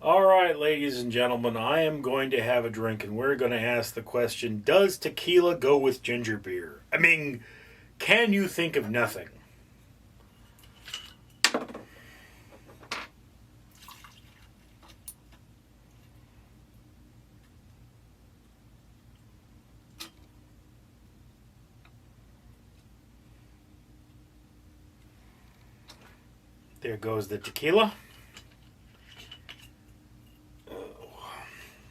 All right, ladies and gentlemen, I am going to have a drink and we're going to ask the question, does tequila go with ginger beer? I mean, can you think of nothing? There goes the tequila.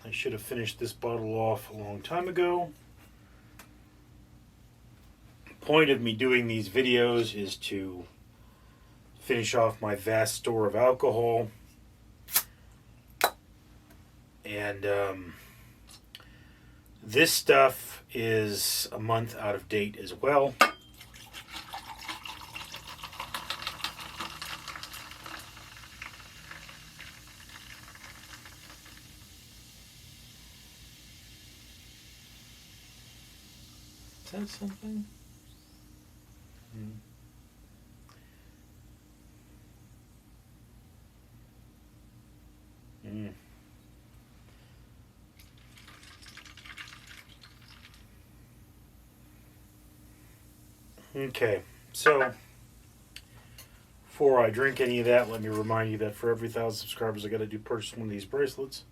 I should have finished this bottle off a long time ago. Point of me doing these videos is to finish off my vast store of alcohol. And this stuff is a month out of date as well. Is that something? Mm. Okay, so before I drink any of that, let me remind you that for every 1,000 subscribers, I got to do purchase one of these bracelets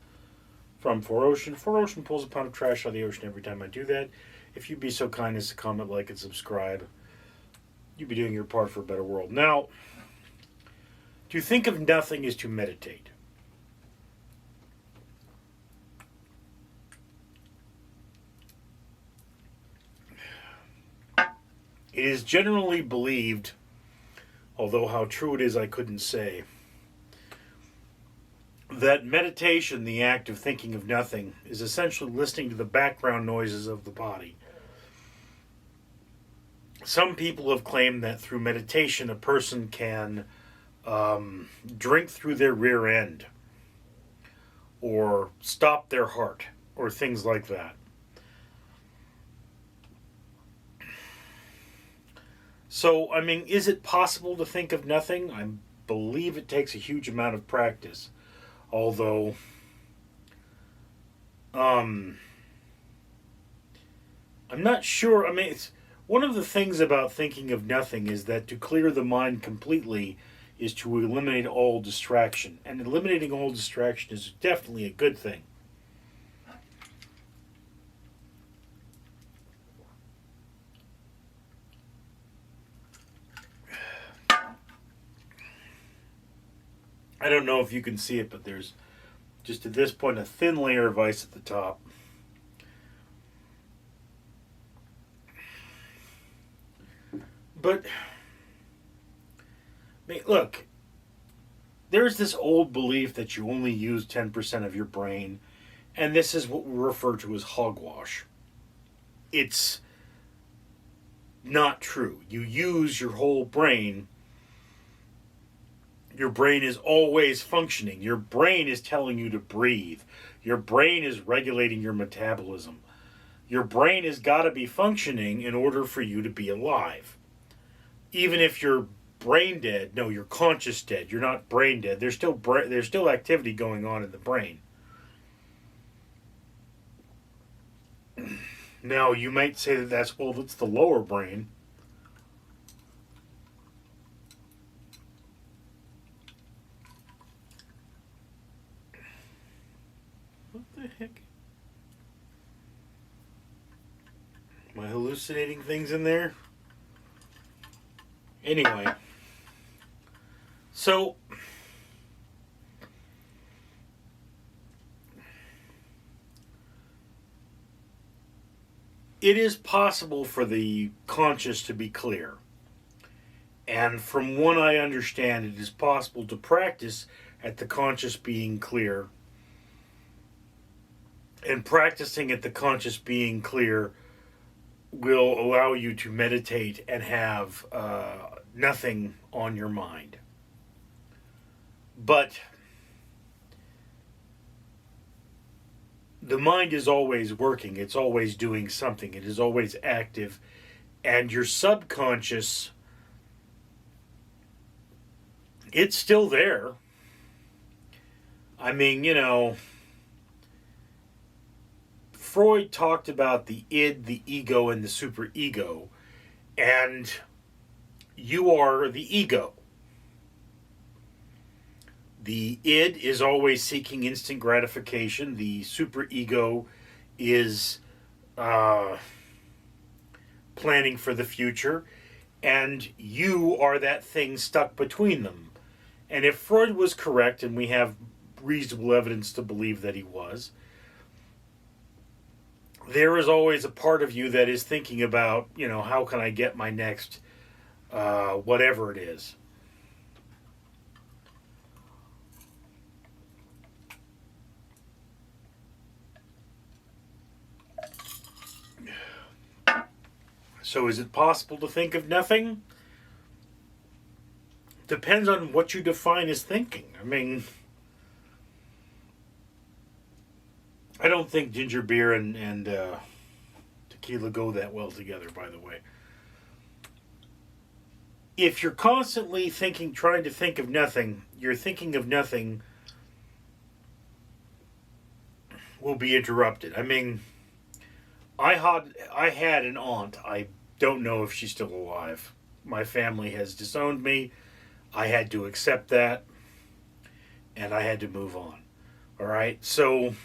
from 4Ocean. 4Ocean pulls a pound of trash out of the ocean every time I do that. If you'd be so kind as to comment, like, and subscribe, you'd be doing your part for a better world. Now, to think of nothing is to meditate. It is generally believed, although how true it is I couldn't say, that meditation, the act of thinking of nothing, is essentially listening to the background noises of the body. Some people have claimed that through meditation a person can drink through their rear end or stop their heart or things like that. So, I mean, is it possible to think of nothing? I believe it takes a huge amount of practice. Although, I'm not sure. I mean, it's one of the things about thinking of nothing is that to clear the mind completely is to eliminate all distraction. And eliminating all distraction is definitely a good thing. I don't know if you can see it, but there's just at this point a thin layer of ice at the top. But, I mean, look, there's this old belief that you only use 10% of your brain, and this is what we refer to as hogwash. It's not true. You use your whole brain. Your brain is always functioning. Your brain is telling you to breathe. Your brain is regulating your metabolism. Your brain has got to be functioning in order for you to be alive. Even if you're brain dead, no, you're conscious dead. You're not brain dead. There's still activity going on in the brain. Now, you might say that that's the lower brain. What the heck? Am I hallucinating things in there? Anyway, so it is possible for the conscious to be clear. And from what I understand, it is possible to practice at the conscious being clear. And practicing at the conscious being clear will allow you to meditate and have nothing on your mind. But the mind is always working. It's always doing something. It is always active. And your subconscious, it's still there. I mean, Freud talked about the id, the ego, and the superego, and you are the ego. The id is always seeking instant gratification. The superego is planning for the future, and you are that thing stuck between them. And if Freud was correct, and we have reasonable evidence to believe that he was, there is always a part of you that is thinking about, how can I get my next whatever it is. So is it possible to think of nothing? Depends on what you define as thinking. I mean, I don't think ginger beer and tequila go that well together, by the way. If you're constantly trying to think of nothing, your thinking of nothing will be interrupted. I mean, I had an aunt. I don't know if she's still alive. My family has disowned me. I had to accept that, and I had to move on. All right? So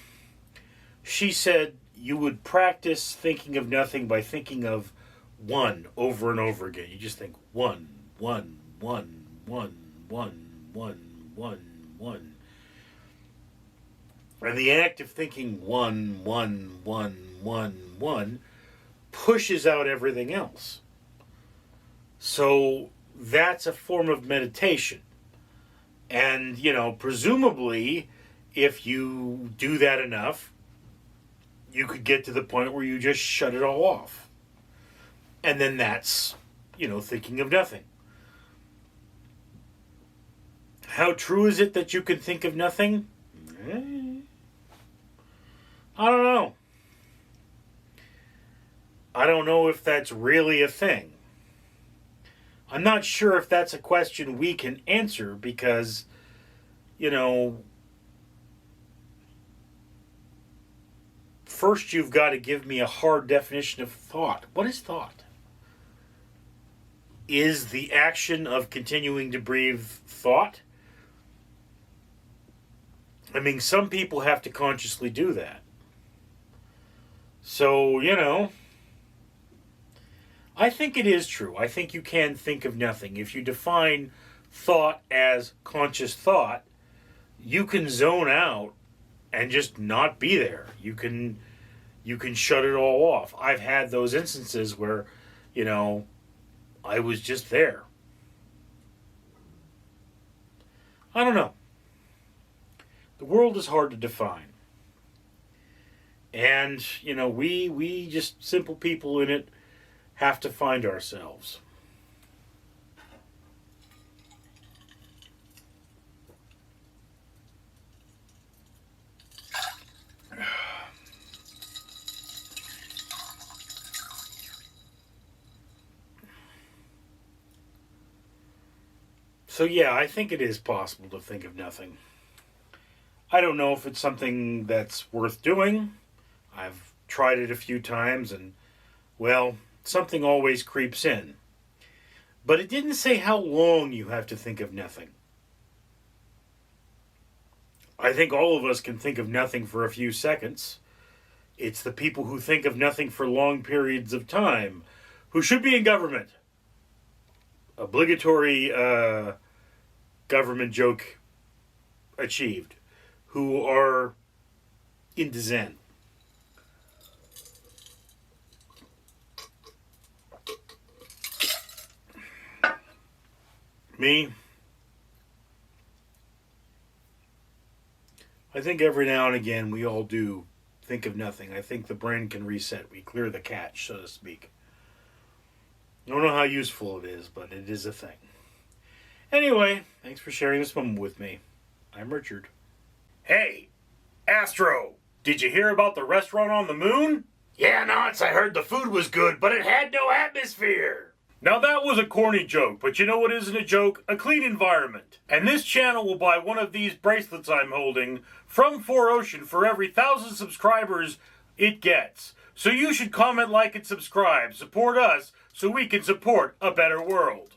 she said you would practice thinking of nothing by thinking of one over and over again. You just think one, one, one, one, one, one, one, one. And the act of thinking one, one, one, one, one pushes out everything else. So that's a form of meditation. And, presumably, if you do that enough, you could get to the point where you just shut it all off. And then that's, thinking of nothing. How true is it that you can think of nothing? I don't know. I don't know if that's really a thing. I'm not sure if that's a question we can answer because, first you've got to give me a hard definition of thought. What is thought? Is the action of continuing to breathe thought? I mean, some people have to consciously do that. So, I think it is true. I think you can think of nothing. If you define thought as conscious thought, you can zone out and just not be there. You can shut it all off. I've had those instances where, I was just there. I don't know. The world is hard to define. And, we just simple people in it have to find ourselves. So yeah, I think it is possible to think of nothing. I don't know if it's something that's worth doing. I've tried it a few times and, well, something always creeps in. But it didn't say how long you have to think of nothing. I think all of us can think of nothing for a few seconds. It's the people who think of nothing for long periods of time who should be in government. Obligatory government joke achieved. Who are into Zen. Me, I think every now and again we all do think of nothing. I think the brain can reset. We clear the cache, so to speak. I don't know how useful it is, but it is a thing. Anyway, thanks for sharing this moment with me. I'm Richard. Hey, Astro, did you hear about the restaurant on the moon? Yeah, Nance, I heard the food was good, but it had no atmosphere. Now that was a corny joke, but you know what isn't a joke? A clean environment. And this channel will buy one of these bracelets I'm holding from 4Ocean for every 1,000 subscribers it gets. So you should comment, like, and subscribe. Support us so we can support a better world.